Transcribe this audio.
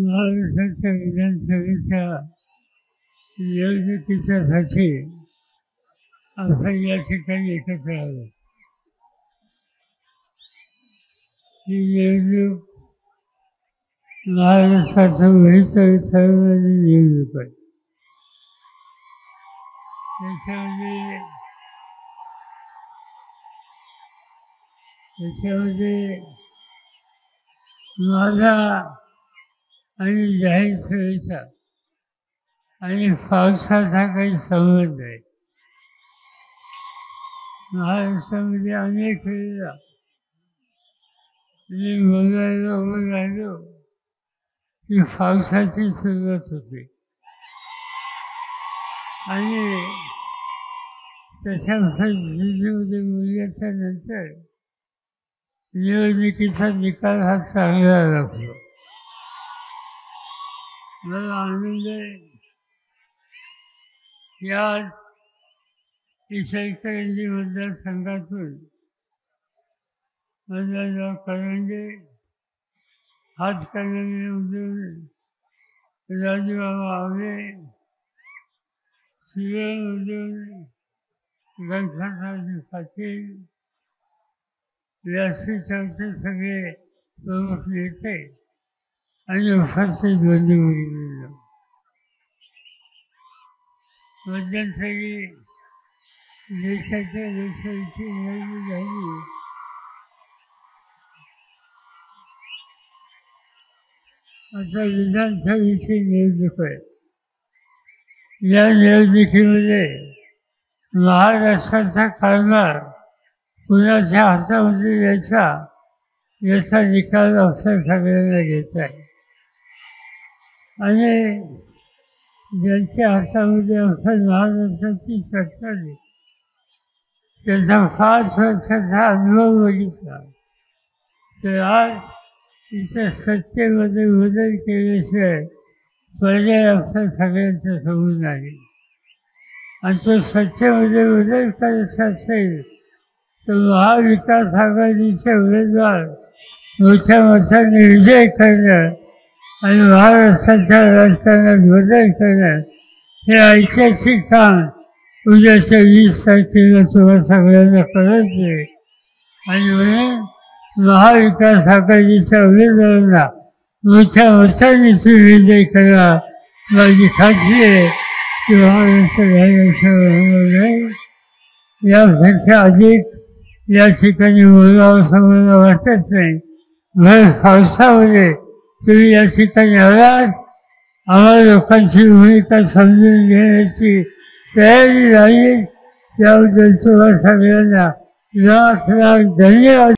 महाराष्ट्राच्या विधानसभेच्या निवडणुकीसाठी आपण या ठिकाणी एकत्र आलो. ही निवडणूक महाराष्ट्राचं भविष्य ठरवणारी निवडणूक आहे. त्याच्यामध्ये माझा आणि जाहीर सभेचा आणि पावसाचा काही संबंध आहे. महाराष्ट्रामध्ये अनेक वेळेला मी बोलायलो की पावसाची सुरुवात होते आणि तशा परिस्थितीमध्ये बोलल्याच्या नंतर निवडणुकीचा निकाल हा चांगला लागतो. मला आनंद आहे की आज इचलकरंजी मतदारसंघातून माझा करंजे हातकणंगलेमधून राजूबाबा आवळे, शिरोळमधून गणपतराव पाटील, व्यासपीठावरचे सगळे प्रमुख नेते आणि उपस्थित बंधू मध्यंतरी देशाच्या लोकसभेची निवडणूक झाली. आता विधानसभेची निवडणूक आहे. या निवडणुकीमध्ये महाराष्ट्राचा कारभार कुणाच्या हातामध्ये यायचा याचा निकाल आपल्या सगळ्यांना घ्यायचा आहे आणि ज्यांच्या हातामध्ये आपण महाराष्ट्राची सत्ता आहे त्याचा 5 वर्षाचा अनुभव बघितला तर आज इथं सत्तेमध्ये बदल केल्याशिवाय पर्याय आपल्या सगळ्यांच्या समोर नाही. आणि तो सत्तेमध्ये बदल करायचा असेल तर महाविकास आघाडीचे उमेदवार मोठ्या मताने विजय करणं आणि महाराष्ट्राच्या राजकारणात बदल करणं हे ऐतिहासिक काम उद्याच्या 20 तारखेला तुम्हाला सगळ्यांना करायचे आहे. आणि म्हणून महाविकास आघाडीच्या उमेदवारांना मोठ्या मताने विजय करा. माझी खात्री आहे की महाराष्ट्र नाही. यापेक्षा अधिक या ठिकाणी बोलावं असं मला वाटत नाही. भर पावसामध्ये तुम्ही या ठिकाणी आलात, आम्हाला लोकांची भूमिका समजून घेण्याची तयारी राहील त्याबद्दल तुम्हाला सगळ्यांना लाख लाख धन्यवाद.